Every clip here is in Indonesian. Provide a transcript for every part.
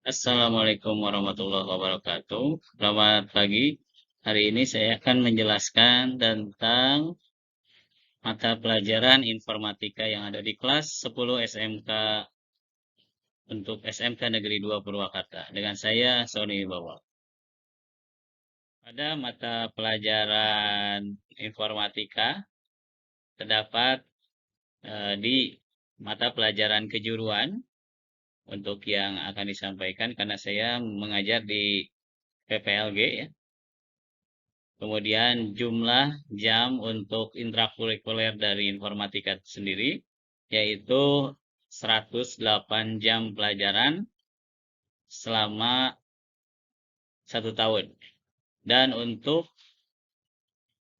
Assalamualaikum warahmatullahi wabarakatuh. Selamat pagi. Hari ini saya akan menjelaskan tentang mata pelajaran informatika yang ada di kelas 10 SMK untuk SMK Negeri 2 Purwakarta. Dengan saya, Sony Bawal. Pada mata pelajaran informatika terdapat di mata pelajaran kejuruan untuk yang akan disampaikan karena saya mengajar di PPLG ya. Kemudian jumlah jam untuk intrakurikuler dari informatika sendiri, yaitu 108 jam pelajaran selama 1 tahun. Dan untuk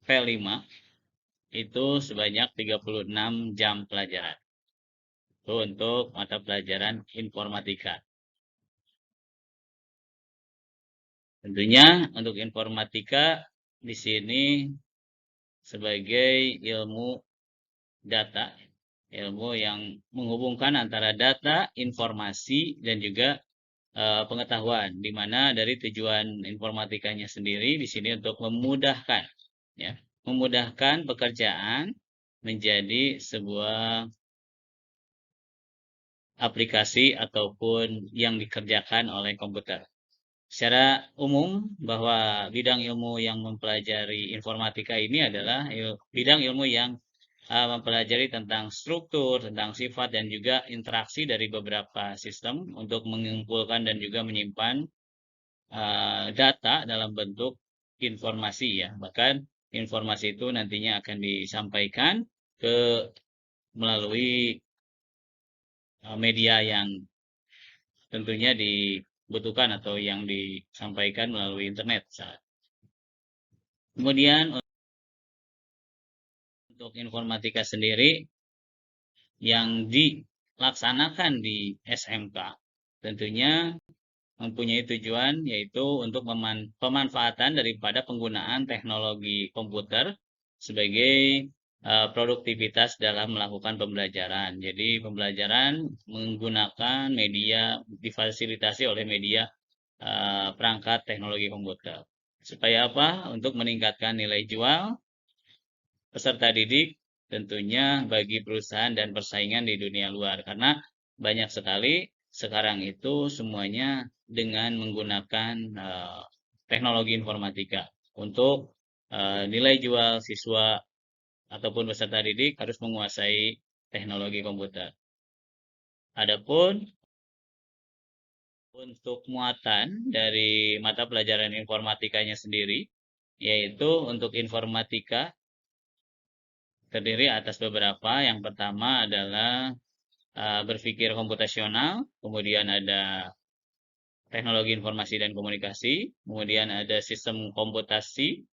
V5 itu sebanyak 36 jam pelajaran. Itu untuk mata pelajaran informatika. Tentunya untuk informatika di sini sebagai ilmu data, ilmu yang menghubungkan antara data, informasi, dan juga pengetahuan, di mana dari tujuan informatikanya sendiri di sini untuk memudahkan, ya, memudahkan pekerjaan menjadi sebuah aplikasi ataupun yang dikerjakan oleh komputer. Secara umum, bahwa bidang ilmu yang mempelajari informatika ini adalah bidang ilmu yang mempelajari tentang struktur, tentang sifat, dan juga interaksi dari beberapa sistem untuk mengumpulkan dan juga menyimpan data dalam bentuk informasi ya. Bahkan informasi itu nantinya akan disampaikan ke melalui media yang tentunya dibutuhkan atau yang disampaikan melalui internet. Kemudian untuk informatika sendiri yang dilaksanakan di SMK tentunya mempunyai tujuan yaitu untuk pemanfaatan daripada penggunaan teknologi komputer sebagai produktivitas dalam melakukan pembelajaran. Jadi pembelajaran menggunakan media difasilitasi oleh media perangkat teknologi komputer. Supaya apa? Untuk meningkatkan nilai jual peserta didik tentunya bagi perusahaan dan persaingan di dunia luar. Karena banyak sekali sekarang itu semuanya dengan menggunakan teknologi informatika. Untuk nilai jual siswa ataupun peserta didik harus menguasai teknologi komputer. Adapun untuk muatan dari mata pelajaran informatikanya sendiri, yaitu untuk informatika terdiri atas beberapa. Yang pertama adalah berpikir komputasional, kemudian ada teknologi informasi dan komunikasi, kemudian ada sistem komputasi,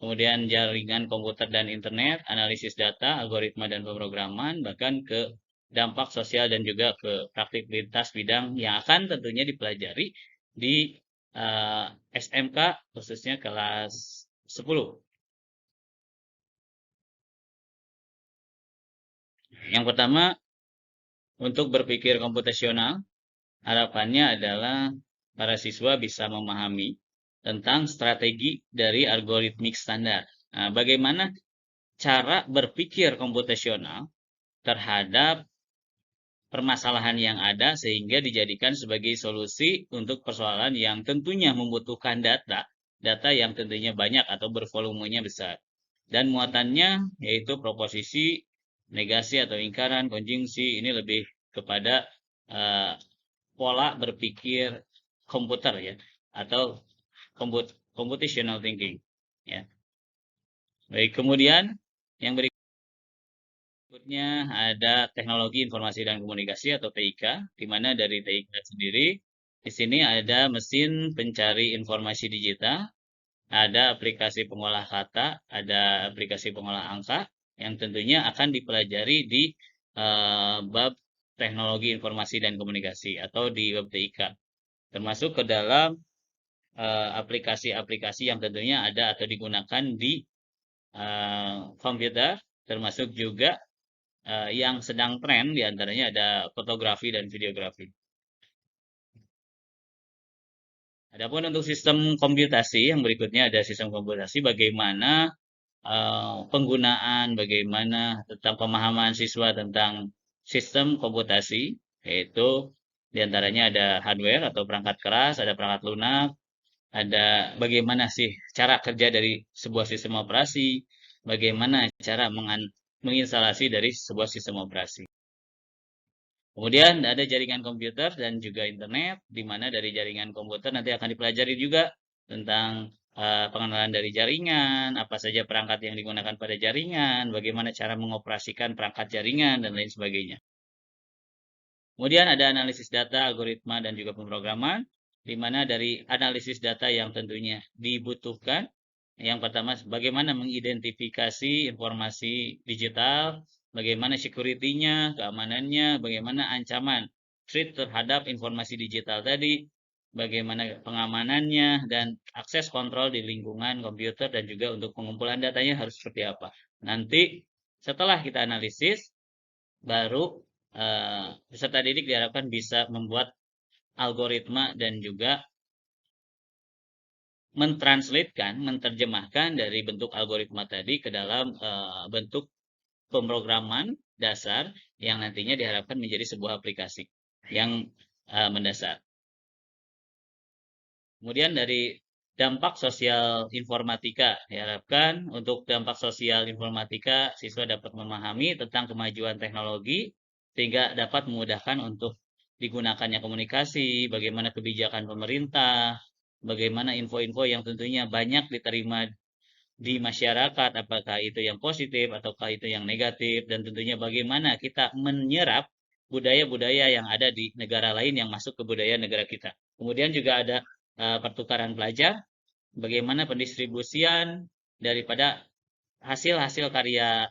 kemudian jaringan komputer dan internet, analisis data, algoritma dan pemrograman, bahkan ke dampak sosial dan juga ke praktikalitas bidang yang akan tentunya dipelajari di SMK khususnya kelas 10. Yang pertama, untuk berpikir komputasional, harapannya adalah para siswa bisa memahami tentang strategi dari algoritmik standar. Nah, bagaimana cara berpikir komputasional terhadap permasalahan yang ada sehingga dijadikan sebagai solusi untuk persoalan yang tentunya membutuhkan data yang tentunya banyak atau bervolumenya besar. Dan muatannya yaitu proposisi, negasi atau ingkaran, konjungsi, ini lebih kepada uh, pola berpikir komputer ya, atau computational thinking ya. Baik, kemudian yang berikutnya ada teknologi informasi dan komunikasi atau TIK, di mana dari TIK sendiri di sini ada mesin pencari informasi digital, ada aplikasi pengolah kata, ada aplikasi pengolah angka yang tentunya akan dipelajari di bab teknologi informasi dan komunikasi atau di bab TIK, termasuk ke dalam aplikasi-aplikasi yang tentunya ada atau digunakan di komputer, termasuk juga yang sedang tren diantaranya ada fotografi dan videografi. Adapun untuk sistem komputasi yang berikutnya ada sistem komputasi bagaimana penggunaan, bagaimana tentang pemahaman siswa tentang sistem komputasi, yaitu diantaranya ada hardware atau perangkat keras, ada perangkat lunak, ada bagaimana sih cara kerja dari sebuah sistem operasi, bagaimana cara menginstalasi dari sebuah sistem operasi. Kemudian ada jaringan komputer dan juga internet, di mana dari jaringan komputer nanti akan dipelajari juga tentang pengenalan dari jaringan, apa saja perangkat yang digunakan pada jaringan, bagaimana cara mengoperasikan perangkat jaringan, dan lain sebagainya. Kemudian ada analisis data, algoritma, dan juga pemrograman, di mana dari analisis data yang tentunya dibutuhkan, yang pertama, bagaimana mengidentifikasi informasi digital, bagaimana security-nya, keamanannya, bagaimana ancaman threat terhadap informasi digital tadi, bagaimana pengamanannya, dan akses kontrol di lingkungan komputer, dan juga untuk pengumpulan datanya harus seperti apa. Nanti setelah kita analisis, baru peserta didik diharapkan bisa membuat algoritma dan juga menerjemahkan dari bentuk algoritma tadi ke dalam bentuk pemrograman dasar yang nantinya diharapkan menjadi sebuah aplikasi yang mendasar. Kemudian dari dampak sosial informatika, diharapkan untuk dampak sosial informatika, siswa dapat memahami tentang kemajuan teknologi, sehingga dapat memudahkan untuk digunakannya komunikasi, bagaimana kebijakan pemerintah, bagaimana info-info yang tentunya banyak diterima di masyarakat, apakah itu yang positif ataukah itu yang negatif, dan tentunya bagaimana kita menyerap budaya-budaya yang ada di negara lain yang masuk ke budaya negara kita. Kemudian juga ada pertukaran pelajar, bagaimana pendistribusian daripada hasil-hasil karya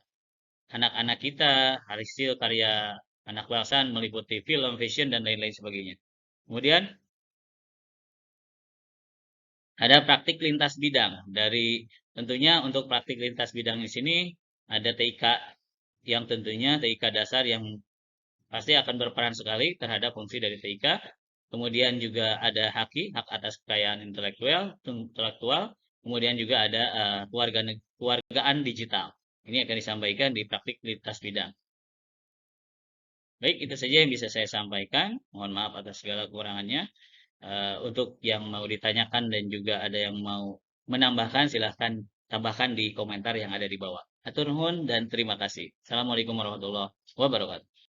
anak-anak kita, hasil karya anak bangsa meliputi film, fashion, dan lain-lain sebagainya. Kemudian ada praktik lintas bidang. Tentunya untuk praktik lintas bidang di sini ada TIK yang tentunya TIK dasar yang pasti akan berperan sekali terhadap fungsi dari TIK. Kemudian juga ada HAKI, hak atas kekayaan intelektual. Kemudian juga ada kewargaan digital. Ini akan disampaikan di praktik lintas bidang. Baik, itu saja yang bisa saya sampaikan. Mohon maaf atas segala kekurangannya. Untuk yang mau ditanyakan dan juga ada yang mau menambahkan, silahkan tambahkan di komentar yang ada di bawah. Atur nuhun dan terima kasih. Assalamualaikum warahmatullahi wabarakatuh.